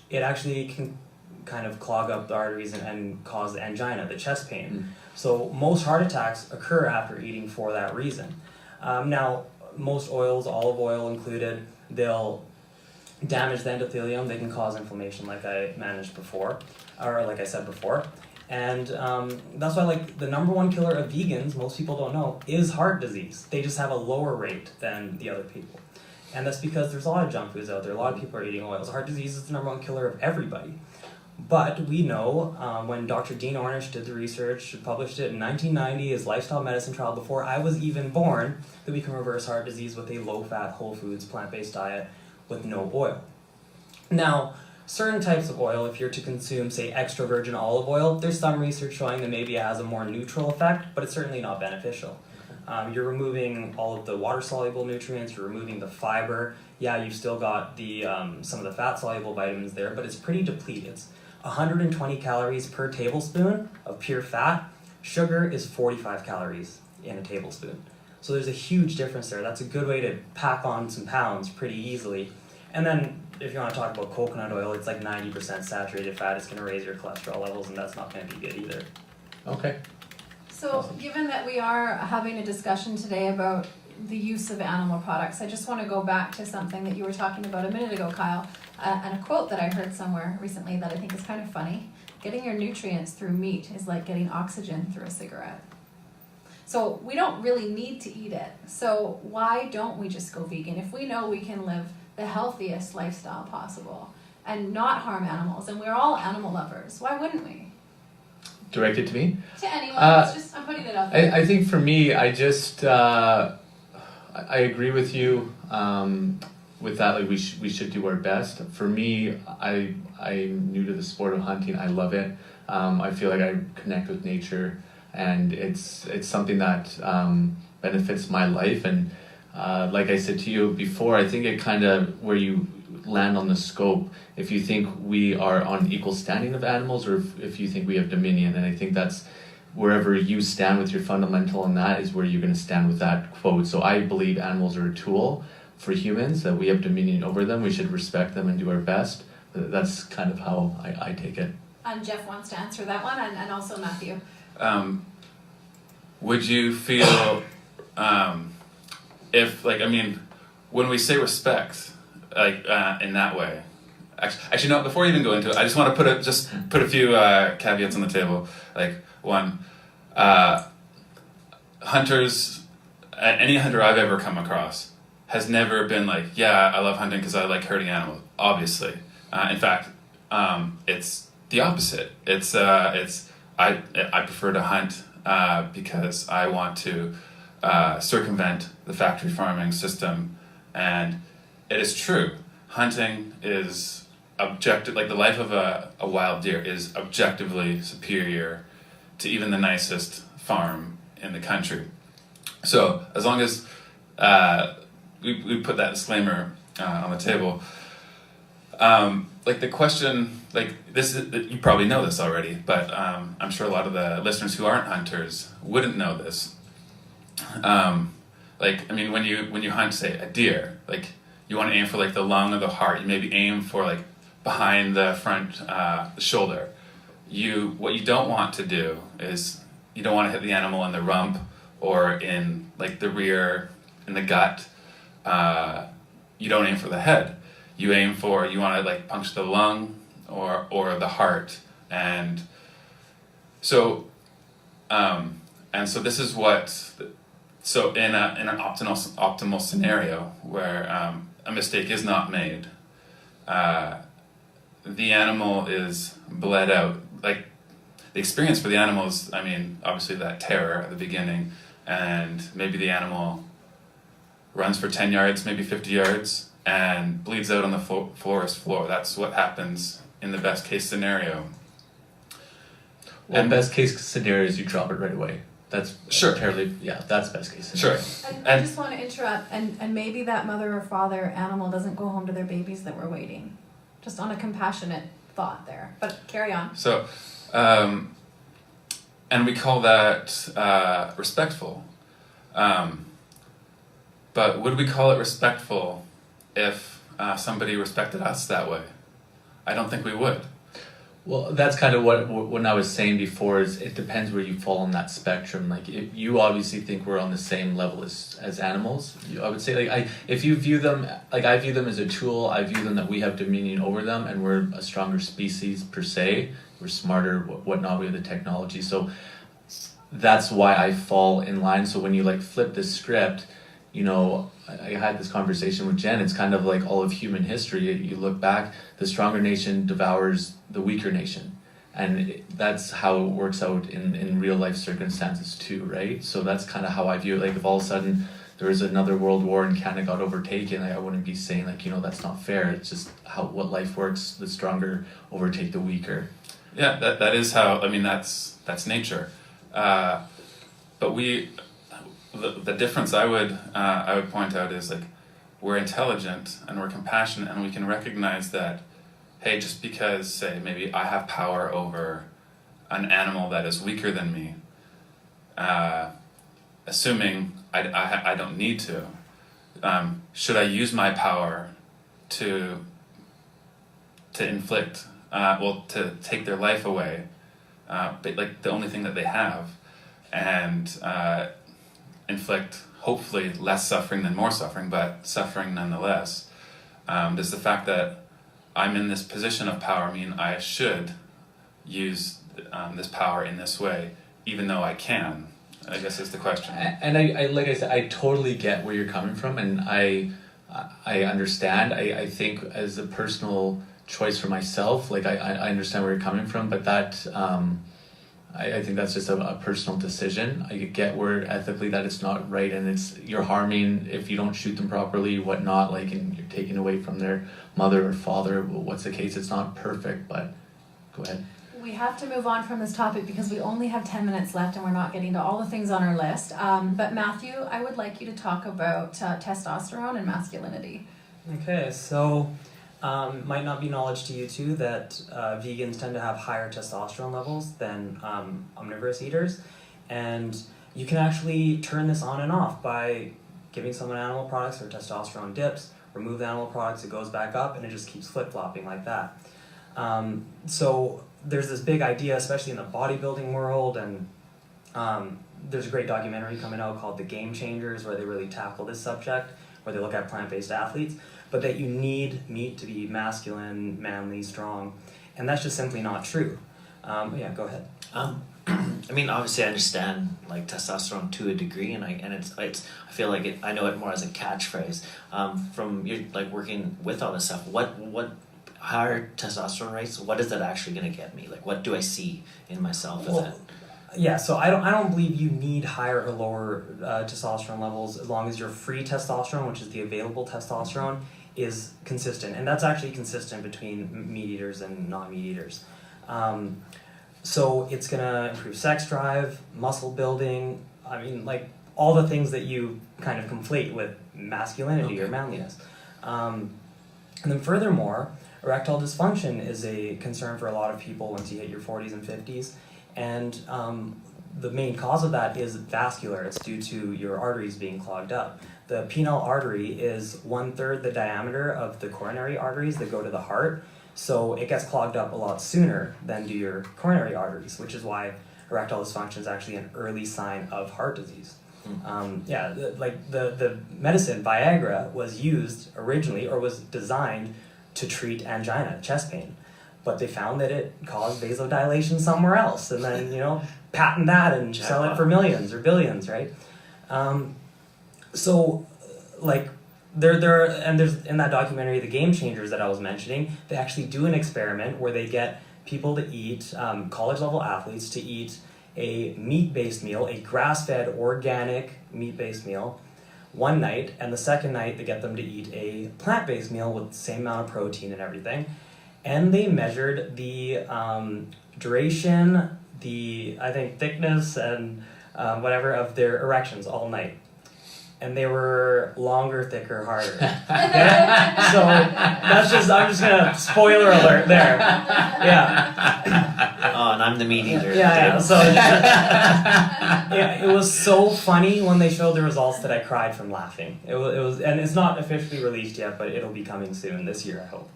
it actually can kind of clog up the arteries and cause angina, the chest pain. So most heart attacks occur after eating for that reason. Now, most oils, olive oil included, they'll damage the endothelium. They can cause inflammation, like I said before. And that's why, the number one killer of vegans, most people don't know, is heart disease. They just have a lower rate than the other people. And that's because there's a lot of junk foods out there. A lot of people are eating oils. Heart disease is the number one killer of everybody. But we know when Dr. Dean Ornish did the research, published it in 1990, his lifestyle medicine trial before I was even born, that we can reverse heart disease with a low-fat, whole foods, plant-based diet with no oil. Now, certain types of oil, if you're to consume, say, extra virgin olive oil, there's some research showing that maybe it has a more neutral effect, but it's certainly not beneficial. You're removing all of the water-soluble nutrients, you're removing the fiber. Yeah, you've still got the some of the fat-soluble vitamins there, but it's pretty depleted. It's 120 calories per tablespoon of pure fat. Sugar is 45 calories in a tablespoon. So there's a huge difference there. That's a good way to pack on some pounds pretty easily. And then if you want to talk about coconut oil, it's like 90% saturated fat. It's going to raise your cholesterol levels, and that's not going to be good either. Okay. So, given that we are having a discussion today about the use of animal products, I just want to go back to something that you were talking about a minute ago, Kyle, and a quote that I heard somewhere recently that I think is kind of funny. Getting your nutrients through meat is like getting oxygen through a cigarette. So we don't really need to eat it. So why don't we just go vegan? If we know we can live the healthiest lifestyle possible and not harm animals, and we're all animal lovers, why wouldn't we? Direct it to me? To anyone, it's just, I'm putting it out there. I think for me, I just, I agree with you with that, like we should do our best. For me, I'm new to the sport of hunting. I love it. I feel like I connect with nature, and it's something that benefits my life. And like I said to you before, I think it kind of, where you land on the scope, if you think we are on equal standing of animals, or if you think we have dominion. And I think that's wherever you stand with your fundamental, and that is where you're going to stand with that quote. So I believe animals are a tool for humans, that we have dominion over them. We should respect them and do our best. That's kind of how I take it. And Geoff wants to answer that one, and also Matthew. Would you feel if, like, I mean, when we say respect, like in that way, actually no, before you even go into it, I just want to put a few caveats on the table. Like, one, hunters, any hunter I've ever come across has never been like, yeah, I love hunting because I like hurting animals. Obviously, in fact, it's the opposite. It's I prefer to hunt because I want to circumvent the factory farming system, and it is true. Hunting is objective, like the life of a wild deer is objectively superior to even the nicest farm in the country. So as long as we put that disclaimer on the table, like the question, like this is, you probably know this already, but I'm sure a lot of the listeners who aren't hunters wouldn't know this. Like, I mean, when you hunt, say, a deer, like, you want to aim for like the lung or the heart. You maybe aim for like behind the front the shoulder. What you don't want to do is you don't want to hit the animal in the rump or in like the rear, in the gut. You don't aim for the head. You want to like puncture the lung or the heart. And so this is what. So in an optimal scenario where a mistake is not made, the animal is bled out. Like, the experience for the animal is, I mean, obviously that terror at the beginning, and maybe the animal runs for 10 yards, maybe 50 yards, and bleeds out on the forest floor. That's what happens in the best case scenario. Well, and best case scenario is you drop it right away. That's sure. That's best case scenario. Sure. And I just want to interrupt, and maybe that mother or father animal doesn't go home to their babies that were waiting. Just on a compassionate thought there. But carry on. So, and we call that respectful. But would we call it respectful if somebody respected us that way? I don't think we would. Well, that's kind of what I was saying before, is it depends where you fall on that spectrum. Like, if you obviously think we're on the same level as animals. I would say, like, if you view them, like I view them as a tool, I view them that we have dominion over them, and we're a stronger species per se. We're smarter, whatnot, we have the technology. So that's why I fall in line. So when you like flip the script, you know, I had this conversation with Jen, it's kind of like all of human history. You look back, the stronger nation devours the weaker nation. And that's how it works out in real life circumstances too, right? So that's kind of how I view it. Like, if all of a sudden there was another world war and Canada got overtaken, I wouldn't be saying like, you know, that's not fair. It's just what life works. The stronger overtake the weaker. Yeah, that is how, I mean, that's nature. But the difference I would point out is, like, we're intelligent and we're compassionate, and we can recognize that, hey, just because, say, maybe I have power over an animal that is weaker than me, assuming I don't need to, should I use my power to inflict, to take their life away, but like the only thing that they have, and inflict hopefully less suffering than more suffering, but suffering nonetheless. Does the fact that I'm in this position of power mean I should use this power in this way, even though I can? I guess is the question. And I like I said, I totally get where you're coming from, and I understand. I think as a personal choice for myself, like I understand where you're coming from, but that I think that's just a personal decision. I get where ethically that it's not right, and you're harming if you don't shoot them properly, whatnot, like, and you're taking away from their mother or father. What's the case? It's not perfect, but go ahead. We have to move on from this topic because we only have 10 minutes left and we're not getting to all the things on our list. But Matthew, I would like you to talk about testosterone and masculinity. Okay, so might not be knowledge to you too that vegans tend to have higher testosterone levels than omnivorous eaters, and you can actually turn this on and off by giving someone animal products or testosterone dips, remove the animal products, it goes back up, and it just keeps flip-flopping like that. So there's this big idea, especially in the bodybuilding world, and there's a great documentary coming out called The Game Changers where they really tackle this subject, where they look at plant-based athletes, but that you need meat to be masculine, manly, strong, and that's just simply not true. Yeah, go ahead. I mean, obviously, I understand like testosterone to a degree, and it's I feel like I know it more as a catchphrase. From your like working with all this stuff, what higher testosterone rates? What is that actually going to get me? Like, what do I see in myself as that? Yeah, so I don't believe you need higher or lower testosterone levels as long as your free testosterone, which is the available testosterone, is consistent, and that's actually consistent between meat eaters and non-meat eaters. So it's gonna improve sex drive, muscle building. I mean, like all the things that you kind of conflate with masculinity or manliness. And then furthermore, erectile dysfunction is a concern for a lot of people once you hit your 40s and 50s. And the main cause of that is vascular. It's due to your arteries being clogged up. The penile artery is 1/3 the diameter of the coronary arteries that go to the heart. So it gets clogged up a lot sooner than do your coronary arteries, which is why erectile dysfunction is actually an early sign of heart disease. The medicine Viagra was used originally, or was designed to treat angina, chest pain. But they found that it caused vasodilation somewhere else, and then, patent that and sell it for millions or billions, right? There's in that documentary, The Game Changers that I was mentioning, they actually do an experiment where they get people to eat, college-level athletes to eat a meat-based meal, a grass-fed, organic meat-based meal, one night, and the second night they get them to eat a plant-based meal with the same amount of protein and everything. And they measured the duration, the thickness and whatever of their erections all night, and they were longer, thicker, harder. Okay? So I'm just gonna spoiler alert there. Yeah. Oh, and I'm the meat eater. Yeah. So it was so funny when they showed the results that I cried from laughing. It was, and it's not officially released yet, but it'll be coming soon this year, I hope.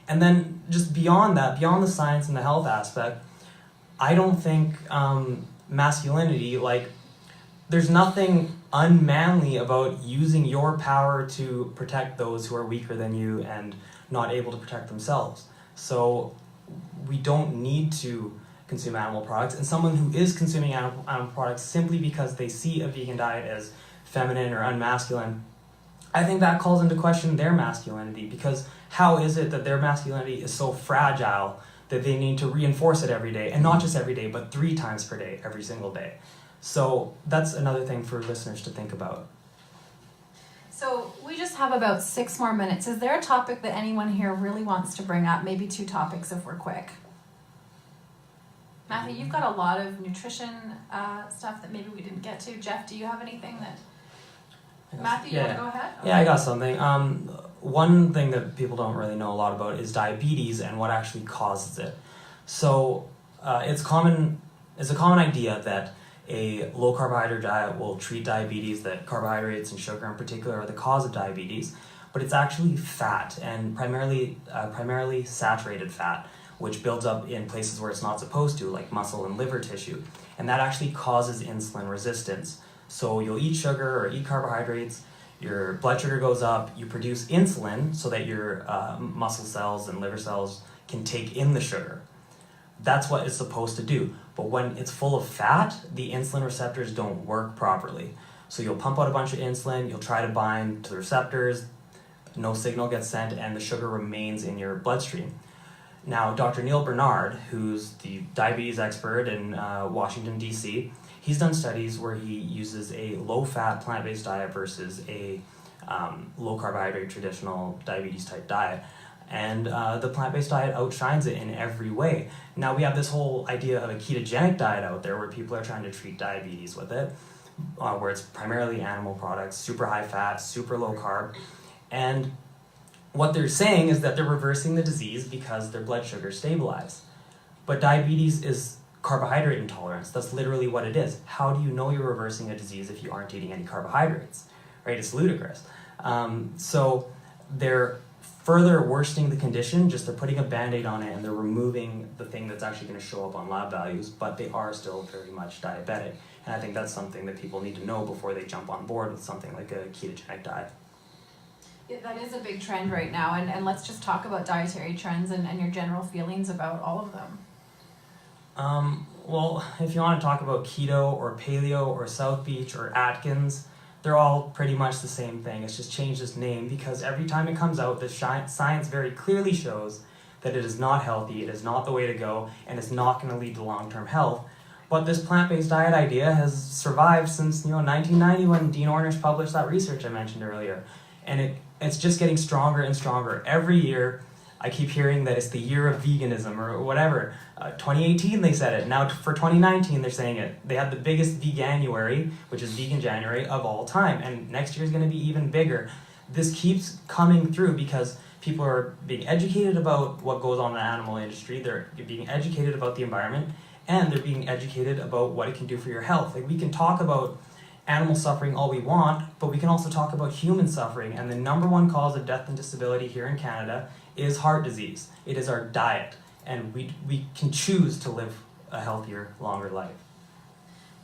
And then just beyond that, beyond the science and the health aspect, I don't think masculinity, there's nothing unmanly about using your power to protect those who are weaker than you and not able to protect themselves. So we don't need to consume animal products, and someone who is consuming animal products simply because they see a vegan diet as feminine or unmasculine, I think that calls into question their masculinity, because how is it that their masculinity is so fragile that they need to reinforce it every day, and not just every day, but 3 times per day, every single day? So that's another thing for listeners to think about. So we just have about 6 more minutes. Is there a topic that anyone here really wants to bring up? Maybe 2 topics if we're quick. Matthew, you've got a lot of nutrition stuff that maybe we didn't get to. Jeff, do you have anything that... Matthew, you want to go ahead? Yeah, I got something. One thing that people don't really know a lot about is diabetes and what actually causes it. So it's a common idea that a low carbohydrate diet will treat diabetes, that carbohydrates and sugar in particular are the cause of diabetes, but it's actually fat, and primarily saturated fat, which builds up in places where it's not supposed to, like muscle and liver tissue. And that actually causes insulin resistance. So you'll eat sugar or eat carbohydrates, your blood sugar goes up, you produce insulin so that your muscle cells and liver cells can take in the sugar. That's what it's supposed to do. But when it's full of fat, the insulin receptors don't work properly. So you'll pump out a bunch of insulin, you'll try to bind to the receptors, no signal gets sent, and the sugar remains in your bloodstream. Now, Dr. Neil Bernard, who's the diabetes expert in Washington, D.C., he's done studies where he uses a low-fat plant-based diet versus a low-carbohydrate traditional diabetes-type diet. And the plant-based diet outshines it in every way. Now, we have this whole idea of a ketogenic diet out there where people are trying to treat diabetes with it, where it's primarily animal products, super high fat, super low carb. And what they're saying is that they're reversing the disease because their blood sugar stabilized. But diabetes is carbohydrate intolerance. That's literally what it is. How do you know you're reversing a disease if you aren't eating any carbohydrates? Right? It's ludicrous. So they're further worsening the condition, just they're putting a Band-Aid on it and they're removing the thing that's actually going to show up on lab values, but they are still very much diabetic. And I think that's something that people need to know before they jump on board with something like a ketogenic diet. Yeah, that is a big trend right now, and let's just talk about dietary trends and your general feelings about all of them. Well, if you want to talk about keto or paleo or South Beach or Atkins, they're all pretty much the same thing. It's just changed its name because every time it comes out, the science very clearly shows that it is not healthy, it is not the way to go, and it's not going to lead to long-term health. But this plant-based diet idea has survived since 1990 when Dean Ornish published that research I mentioned earlier. And it's just getting stronger and stronger. Every year, I keep hearing that it's the year of veganism or whatever. 2018 they said it. Now for 2019 they're saying it. They had the biggest Veganuary, which is Vegan January, of all time. And next year is going to be even bigger. This keeps coming through because people are being educated about what goes on in the animal industry. They're being educated about the environment. And they're being educated about what it can do for your health. Like we can talk about animal suffering all we want, but we can also talk about human suffering. And the number one cause of death and disability here in Canada is heart disease. It is our diet. And we can choose to live a healthier, longer life.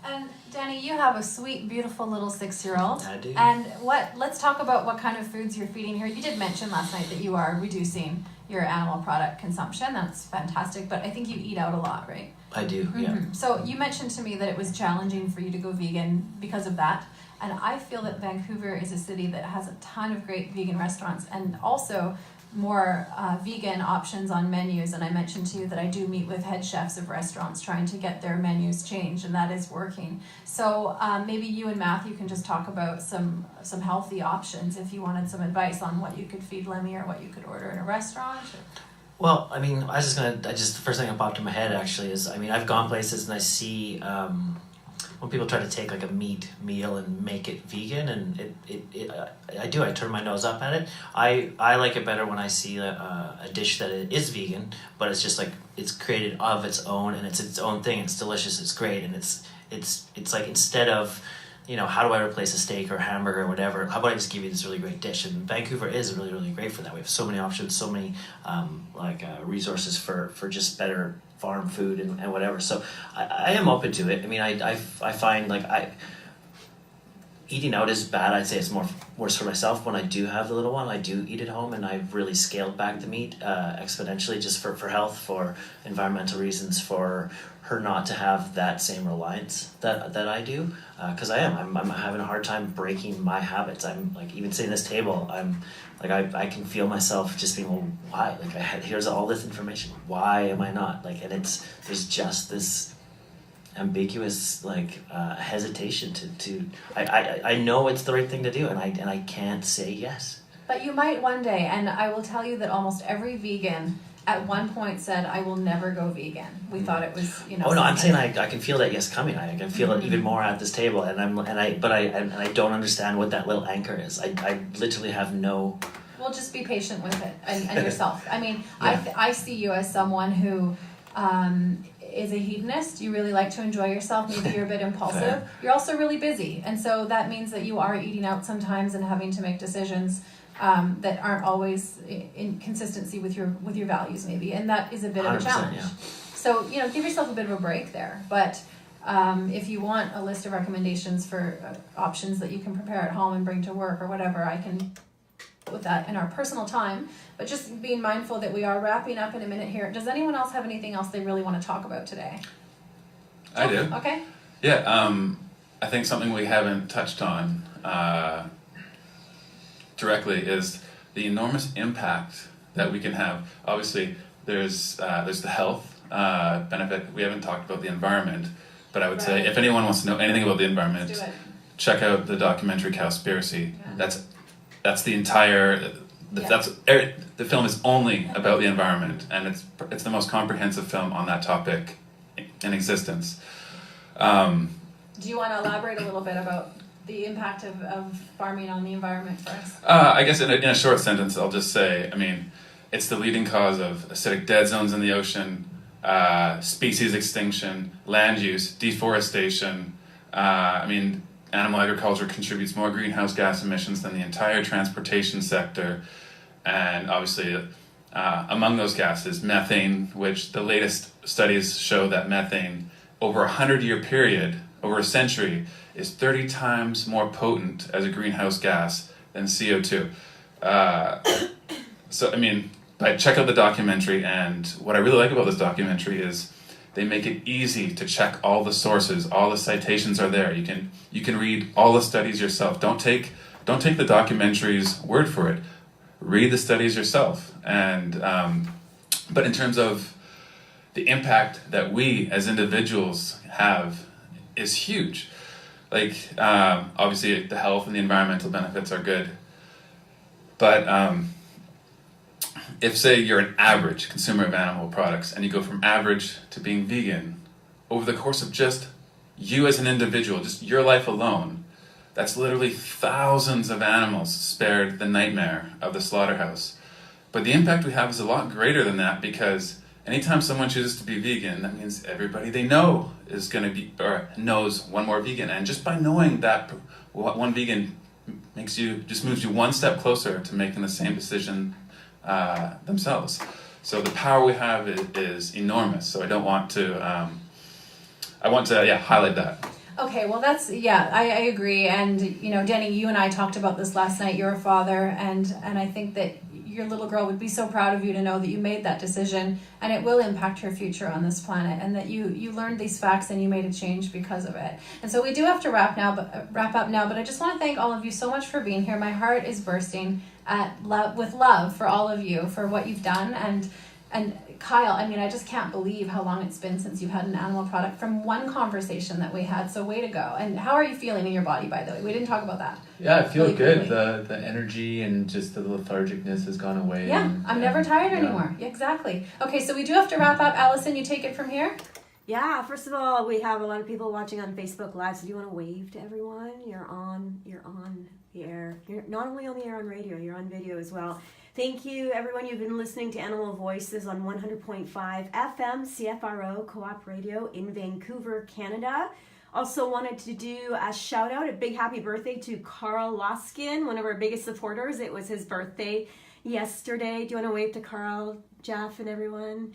And Denny, you have a sweet, beautiful little 6-year-old. I do. And let's talk about what kind of foods you're feeding her. You did mention last night that you are reducing your animal product consumption. That's fantastic, but I think you eat out a lot, right? I do, yeah. So you mentioned to me that it was challenging for you to go vegan because of that. And I feel that Vancouver is a city that has a ton of great vegan restaurants and also more vegan options on menus. And I mentioned to you that I do meet with head chefs of restaurants trying to get their menus changed, and that is working. So maybe you and Matthew can just talk about some healthy options if you wanted some advice on what you could feed Lemmy or what you could order in a restaurant. Well, I mean, the first thing that popped in my head actually is, I mean, I've gone places and I see when people try to take like a meat meal and make it vegan, and I turn my nose up at it. I like it better when I see a dish that is vegan, but it's just like it's created of its own and it's its own thing. It's delicious. It's great, and it's like instead of, how do I replace a steak or a hamburger or whatever? How about I just give you this really great dish? And Vancouver is really, really great for that. We have so many options, so many resources for just better farm food and whatever. So I am open to it. I mean, I find like eating out is bad. I'd say it's worse for myself. When I do have the little one, I do eat at home, and I've really scaled back the meat exponentially just for health, for environmental reasons, for her not to have that same reliance that I do. Because I'm having a hard time breaking my habits. I'm like, even sitting at this table, I'm like, I can feel myself just being, well, why? Like, here's all this information. Why am I not? Like, and there's just this ambiguous hesitation to I know it's the right thing to do, and I can't say yes. But you might one day, and I will tell you that almost every vegan at one point said, I will never go vegan. We thought it was, Oh no, I'm saying I can feel that yes coming. I can feel it even more at this table, and I don't understand what that little anchor is. I literally have no. Well, just be patient with it and yourself. I mean, yeah. I see you as someone who is a hedonist. You really like to enjoy yourself. Maybe you're a bit impulsive. You're also really busy, and so that means that you are eating out sometimes and having to make decisions that aren't always in consistency with your values maybe, and that is a bit of a 100%, challenge. yeah. So, you know, give yourself a bit of a break there. But if you want a list of recommendations for options that you can prepare at home and bring to work or whatever, I can with that in our personal time. But just being mindful that we are wrapping up in a minute here. Does anyone else have anything else they really want to talk about today? I do. Okay. Yeah, I think something we haven't touched on directly is the enormous impact that we can have. Obviously, there's the health benefit. We haven't talked about the environment, but I would say if anyone wants to know anything about the environment, check out the documentary Cowspiracy. Yeah. That's the entire. The film is only about the environment, and it's the most comprehensive film on that topic in existence. Do you want to elaborate a little bit about the impact of farming on the environment for us? I guess in a short sentence, I'll just say, I mean, it's the leading cause of acidic dead zones in the ocean, species extinction, land use, deforestation. I mean, animal agriculture contributes more greenhouse gas emissions than the entire transportation sector. And obviously, among those gases, methane, which the latest studies show that methane, over a 100-year period, over a century, is 30 times more potent as a greenhouse gas than CO2. So, I mean, check out the documentary, and what I really like about this documentary is they make it easy to check all the sources, all the citations are there. You can read all the studies yourself. Don't take the documentary's word for it. Read the studies yourself. And but in terms of the impact that we as individuals have is huge. Like, obviously the health and the environmental benefits are good, but if, say, you're an average consumer of animal products and you go from average to being vegan, over the course of just you as an individual, just your life alone, that's literally thousands of animals spared the nightmare of the slaughterhouse. But the impact we have is a lot greater than that, because anytime someone chooses to be vegan, that means everybody they know is going to be, or knows one more vegan. And just by knowing that one vegan moves you one step closer to making the same decision themselves. So the power we have is enormous. So I want to highlight that. Okay, well I agree. And you know, Denny, you and I talked about this last night. You're a father, and I think that your little girl would be so proud of you to know that you made that decision, and it will impact her future on this planet, and that you learned these facts and you made a change because of it. And so we do have to wrap up now, but I just want to thank all of you so much for being here. My heart is bursting with love for all of you, for what you've done. And Kyle, I mean, I just can't believe how long it's been since you've had an animal product from one conversation that we had. So way to go. And how are you feeling in your body, by the way? We didn't talk about that. Yeah, I feel really good. quickly. The energy and just the lethargicness has gone away. Yeah, I'm never tired anymore. Yeah, exactly. Okay, so we do have to wrap up. Allison, you take it from here. Yeah, first of all, we have a lot of people watching on Facebook Live, so do you want to wave to everyone? You're on the air. You're not only on the air on radio, you're on video as well. Thank you, everyone. You've been listening to Animal Voices on 100.5 FM CFRO Co-op Radio in Vancouver, Canada. Also wanted to do a shout out, a big happy birthday to Carl Loskin, one of our biggest supporters. It was his birthday yesterday. Do you want to wave to Carl, Geoff, and everyone?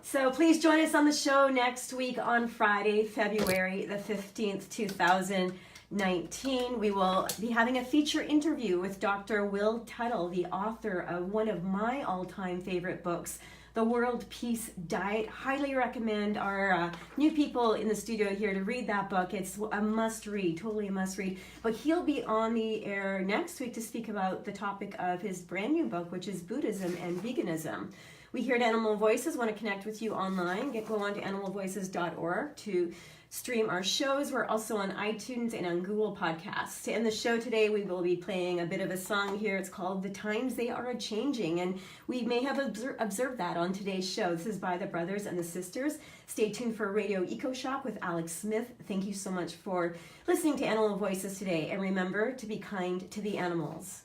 So please join us on the show next week on Friday, February the 15th, 2019. We will be having a feature interview with Dr. Will Tuttle, the author of one of my all-time favorite books, The World Peace Diet. Highly recommend our new people in the studio here to read that book. It's a must-read, totally a must-read. But he'll be on the air next week to speak about the topic of his brand new book, which is Buddhism and Veganism. We here at Animal Voices want to connect with you online. Go on to animalvoices.org to stream our shows. We're also on iTunes and on Google Podcasts. To end the show today, we will be playing a bit of a song here. It's called The Times They Are A-Changing, and we may have observed that on today's show. This is by the Brothers and the Sisters. Stay tuned for Radio Eco Shop with Alex Smith. Thank you so much for listening to Animal Voices today, and remember to be kind to the animals.